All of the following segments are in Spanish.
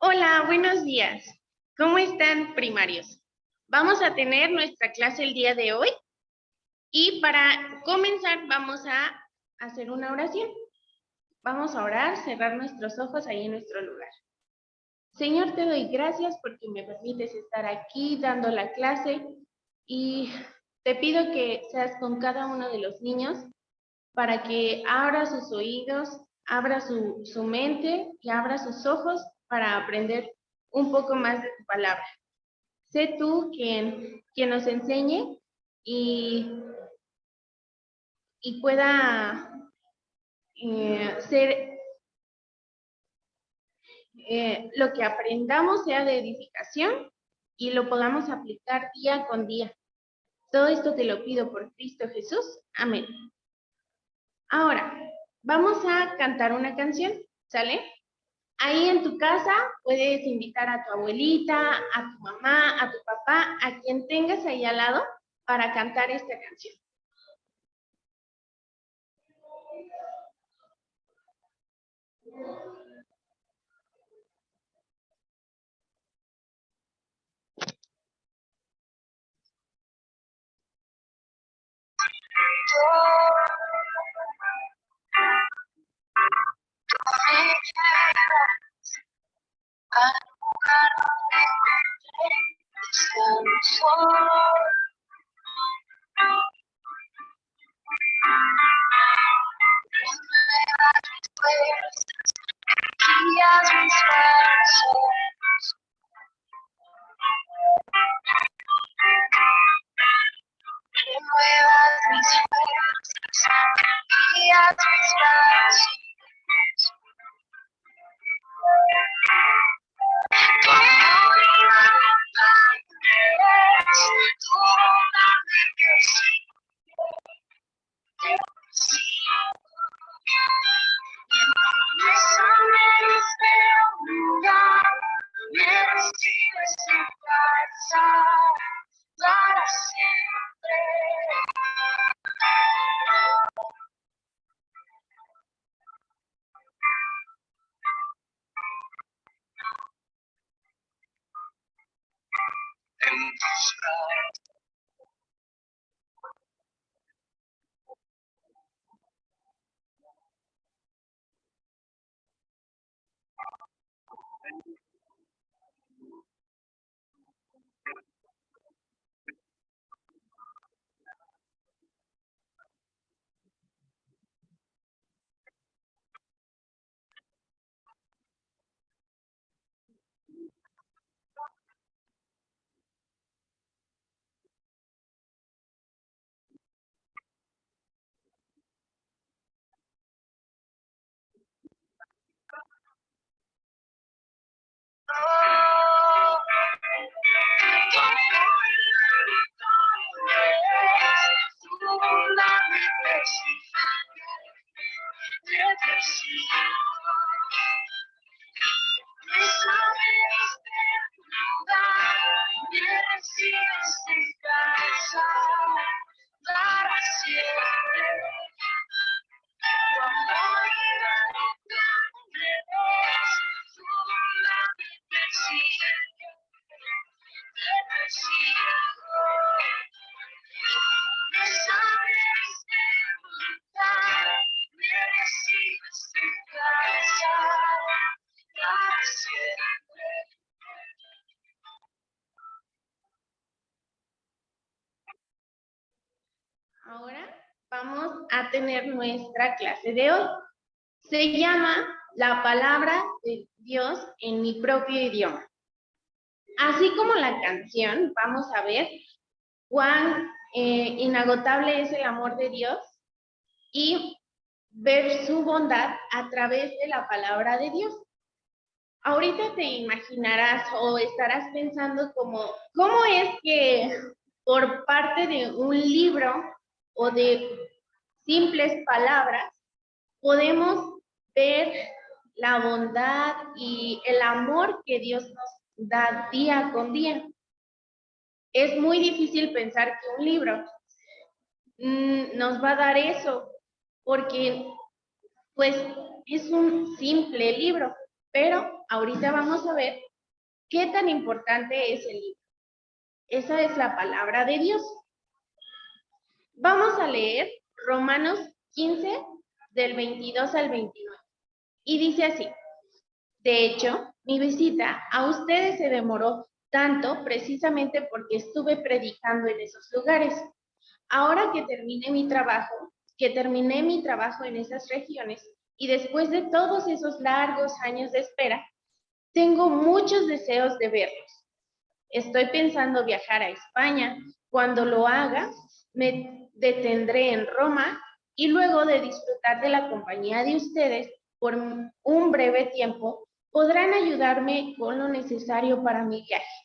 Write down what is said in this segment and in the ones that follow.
Hola, buenos días. ¿Cómo están, primarios? Vamos a tener nuestra clase el día de hoy y para comenzar vamos a hacer una oración. Vamos a orar, cerrar nuestros ojos ahí en nuestro lugar. Señor, te doy gracias porque me permites estar aquí dando la clase y te pido que seas con cada uno de los niños para que abra sus oídos, abra su mente y abra sus ojos para aprender un poco más de tu palabra. Sé tú quien nos enseñe y pueda ser lo que aprendamos sea de edificación y lo podamos aplicar día con día. Todo esto te lo pido por Cristo Jesús. Amén. Ahora, vamos a cantar una canción, ¿sale? Ahí en tu casa puedes invitar a tu abuelita, a tu mamá, a tu papá, a quien tengas ahí al lado para cantar esta canción. Ahora vamos a tener nuestra clase de hoy. Se llama La palabra de Dios en mi propio idioma. Así como la canción, vamos a ver cuán inagotable es el amor de Dios y ver su bondad a través de la palabra de Dios. Ahorita te imaginarás o estarás pensando ¿cómo es que por parte de un libro o de simples palabras podemos ver la bondad y el amor que Dios nos da día con día? Es muy difícil pensar que un libro nos va a dar eso, porque pues es un simple libro, Pero ahorita vamos a ver qué tan importante es el libro. Esa es la palabra de Dios. Vamos a leer Romanos 15, del 22 al 29. Y dice así: de hecho, mi visita a ustedes se demoró tanto precisamente porque estuve predicando en esos lugares. Ahora que terminé mi trabajo en esas regiones y después de todos esos largos años de espera, tengo muchos deseos de verlos. Estoy pensando viajar a España. Cuando lo haga, me detendré en Roma y luego de disfrutar de la compañía de ustedes por un breve tiempo, podrán ayudarme con lo necesario para mi viaje.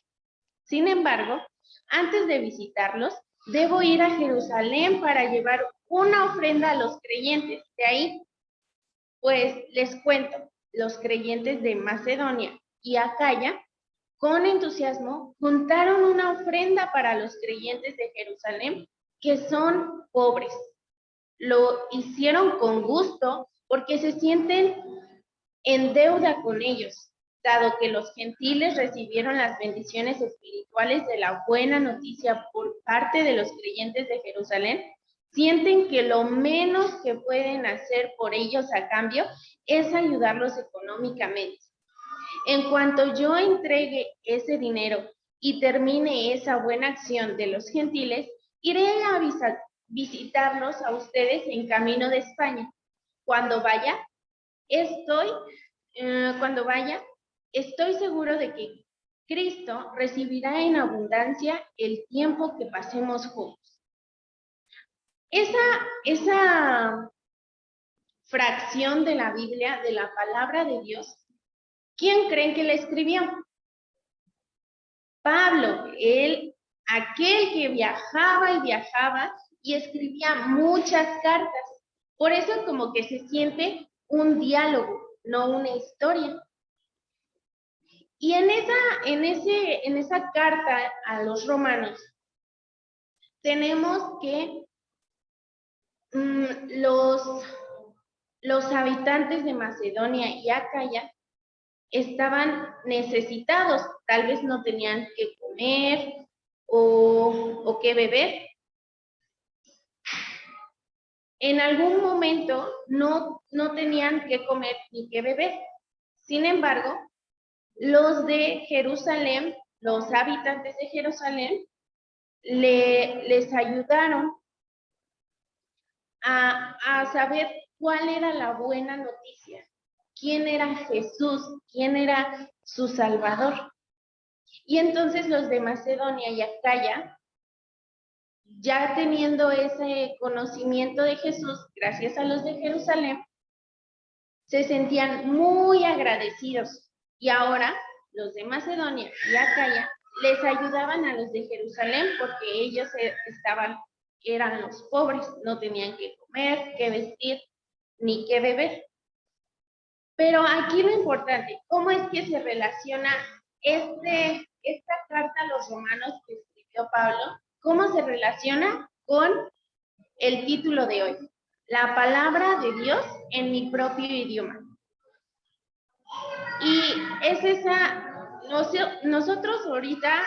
Sin embargo, antes de visitarlos, debo ir a Jerusalén para llevar una ofrenda a los creyentes de ahí. Pues les cuento, los creyentes de Macedonia y Acaya, con entusiasmo, juntaron una ofrenda para los creyentes de Jerusalén que son pobres. Lo hicieron con gusto porque se sienten en deuda con ellos, dado que los gentiles recibieron las bendiciones espirituales de la buena noticia por parte de los creyentes de Jerusalén. Sienten que lo menos que pueden hacer por ellos a cambio es ayudarlos económicamente. En cuanto yo entregue ese dinero y termine esa buena acción de los gentiles, iré a visitarlos a ustedes en camino de España. Cuando vaya, estoy seguro de que Cristo recibirá en abundancia el tiempo que pasemos juntos. Esa fracción de la Biblia, de la palabra de Dios, ¿quién creen que la escribió? Pablo, aquel que viajaba y escribía muchas cartas. Por eso como que se siente un diálogo, no una historia. Y en esa carta a los romanos, tenemos que los habitantes de Macedonia y Acaya estaban necesitados, tal vez no tenían que comer o que beber. En algún momento no tenían que comer ni que beber. Sin embargo, los de Jerusalén, los habitantes de Jerusalén, les ayudaron a saber cuál era la buena noticia, quién era Jesús, quién era su Salvador. Y entonces los de Macedonia y Acaya, ya teniendo ese conocimiento de Jesús, gracias a los de Jerusalén, se sentían muy agradecidos. Y ahora los de Macedonia y Acaya les ayudaban a los de Jerusalén porque ellos eran los pobres, no tenían que comer, que vestir, ni que beber. Pero aquí lo importante, ¿cómo es que se relaciona esta carta a los romanos que escribió Pablo? ¿Cómo se relaciona con el título de hoy? La palabra de Dios en mi propio idioma. Y es nosotros ahorita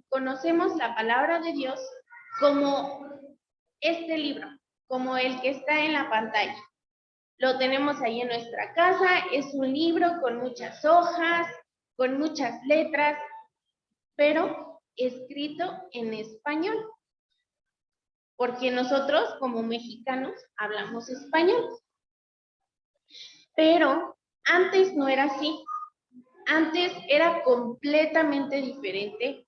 conocemos la palabra de Dios como este libro, como el que está en la pantalla. Lo tenemos ahí en nuestra casa, es un libro con muchas hojas, con muchas letras, pero escrito en español, porque nosotros como mexicanos hablamos español. Pero antes no era así. Antes era completamente diferente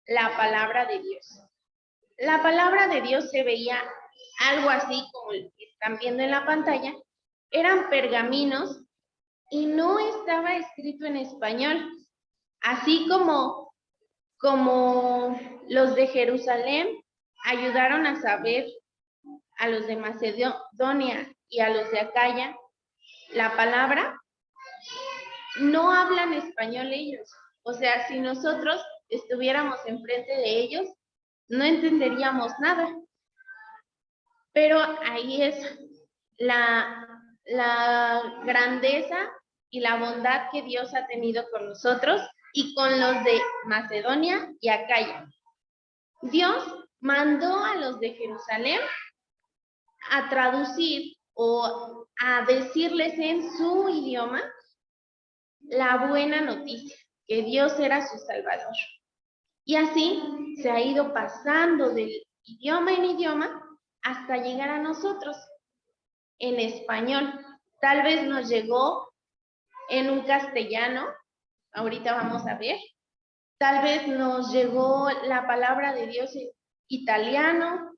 la palabra de Dios. La palabra de Dios se veía algo así como el que están viendo en la pantalla. Eran pergaminos y no estaba escrito en español. Así como los de Jerusalén ayudaron a saber a los de Macedonia y a los de Acaya la palabra, no hablan español ellos. O sea, si nosotros estuviéramos enfrente de ellos, no entenderíamos nada. Pero ahí es la grandeza y la bondad que Dios ha tenido con nosotros y con los de Macedonia y Acaya. Dios mandó a los de Jerusalén a traducir o a decirles en su idioma la buena noticia, que Dios era su Salvador. Y así se ha ido pasando del idioma en idioma hasta llegar a nosotros en español. Tal vez nos llegó en un castellano, ahorita vamos a ver. Tal vez nos llegó la palabra de Dios en italiano,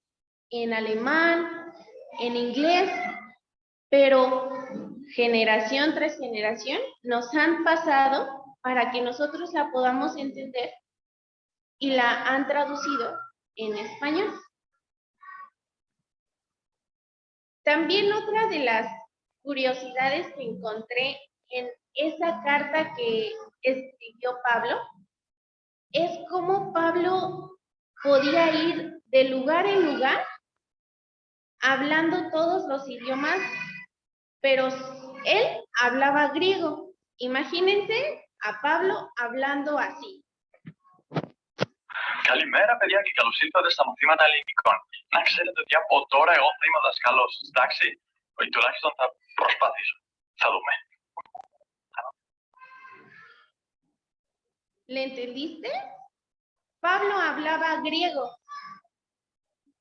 en alemán, en inglés, pero generación tras generación nos han pasado para que nosotros la podamos entender y la han traducido en español. También otra de las curiosidades que encontré en esa carta que escribió Pablo es cómo Pablo podía ir de lugar en lugar hablando todos los idiomas, pero él hablaba griego. Imagínense a Παύλο hablando así. Καλημέρα, παιδιά, και καλώς ήρθατε στα μαθήματα ελληνικών. Να ξέρετε ότι από τώρα εγώ θα είμαι ο δασκάλος, εντάξει, ή τουλάχιστον θα προσπαθήσω. Θα δούμε. ¿Le entendiste? Pablo hablaba griego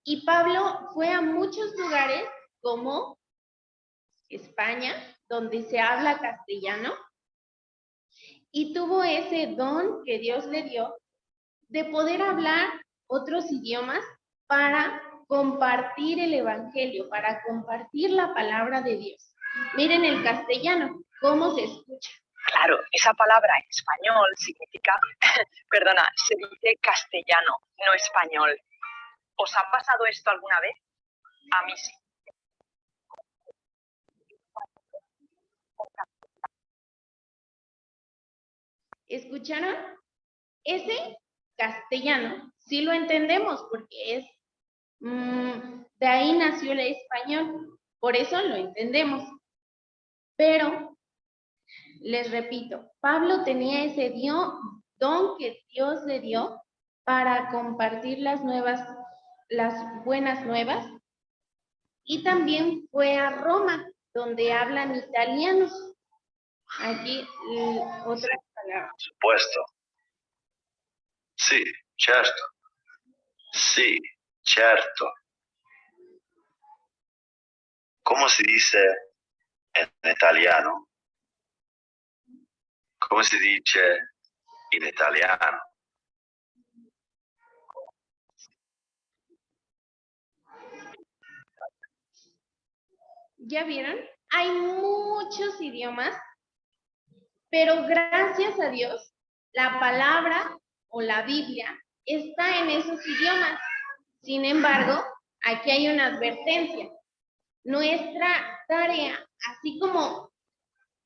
y Pablo fue a muchos lugares como España, donde se habla castellano, y tuvo ese don que Dios le dio de poder hablar otros idiomas para compartir el evangelio, para compartir la palabra de Dios. Miren el castellano, cómo se escucha. Claro, esa palabra en español significa, perdona, se dice castellano, no español. ¿Os ha pasado esto alguna vez? A mí sí. ¿Escucharon? Ese castellano sí lo entendemos porque es de ahí nació el español, por eso lo entendemos. Pero les repito, Pablo tenía ese don que Dios le dio para compartir las buenas nuevas, y también fue a Roma, donde hablan italianos. Aquí otra palabra. Por supuesto. Sí, certo. Sí, certo. ¿Cómo se dice en italiano? ¿Cómo se dice en italiano? ¿Ya vieron? Hay muchos idiomas, pero gracias a Dios, la palabra o la Biblia está en esos idiomas. Sin embargo, aquí hay una advertencia. Nuestra tarea, así como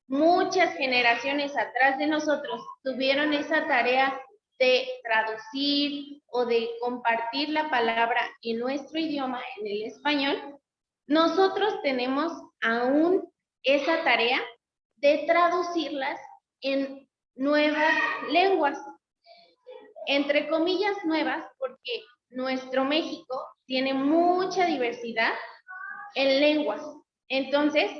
muchas generaciones atrás de nosotros tuvieron esa tarea de traducir o de compartir la palabra en nuestro idioma, en el español, nosotros tenemos aún esa tarea de traducirlas en nuevas lenguas, entre comillas nuevas, porque nuestro México tiene mucha diversidad en lenguas. Entonces,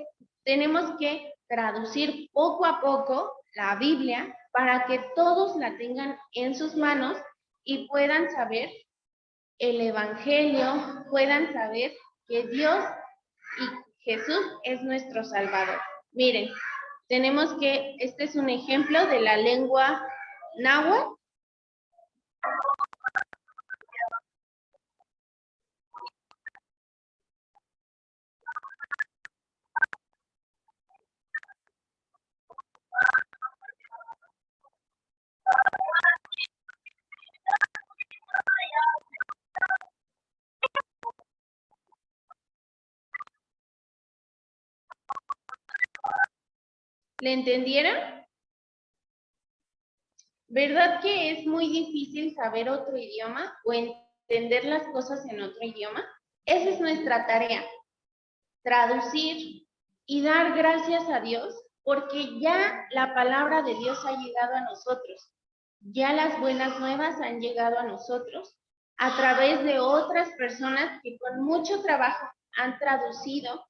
tenemos que traducir poco a poco la Biblia para que todos la tengan en sus manos y puedan saber el Evangelio, puedan saber que Dios y Jesús es nuestro Salvador. Miren, tenemos que, este es un ejemplo de la lengua náhuatl. ¿Le entendieron? ¿Verdad que es muy difícil saber otro idioma o entender las cosas en otro idioma? Esa es nuestra tarea, traducir y dar gracias a Dios porque ya la palabra de Dios ha llegado a nosotros. Ya las buenas nuevas han llegado a nosotros a través de otras personas que con mucho trabajo han traducido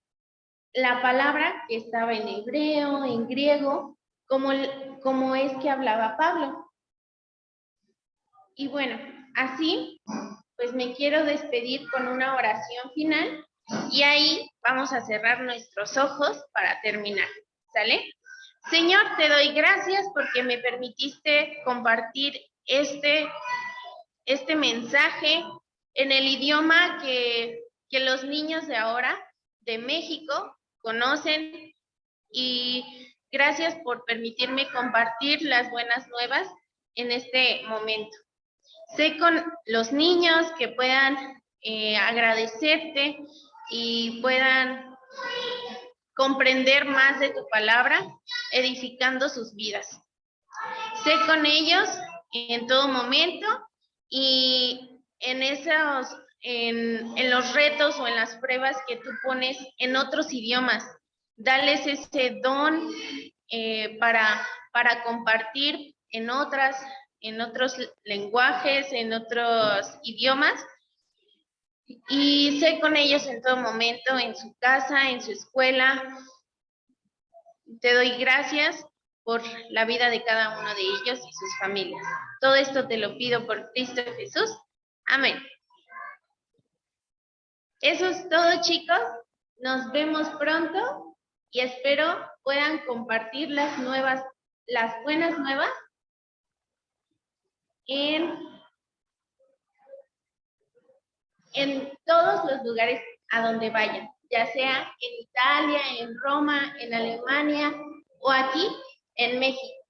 la palabra que estaba en hebreo, en griego, como es que hablaba Pablo. Y bueno, así pues me quiero despedir con una oración final y ahí vamos a cerrar nuestros ojos para terminar, ¿sale? Señor, te doy gracias porque me permitiste compartir este mensaje en el idioma que los niños de ahora, de México, conocen, y gracias por permitirme compartir las buenas nuevas en este momento. Sé con los niños que puedan agradecerte y puedan comprender más de tu palabra, edificando sus vidas. Sé con ellos en todo momento y en los retos o en las pruebas que tú pones en otros idiomas. Dales ese don para compartir en otros lenguajes, en otros idiomas. Y sé con ellos en todo momento, en su casa, en su escuela. Te doy gracias por la vida de cada uno de ellos y sus familias. Todo esto te lo pido por Cristo Jesús. Amén. Eso es todo, chicos. Nos vemos pronto y espero puedan compartir las buenas nuevas en todos los lugares a donde vayan, ya sea en Italia, en Roma, en Alemania o aquí en México.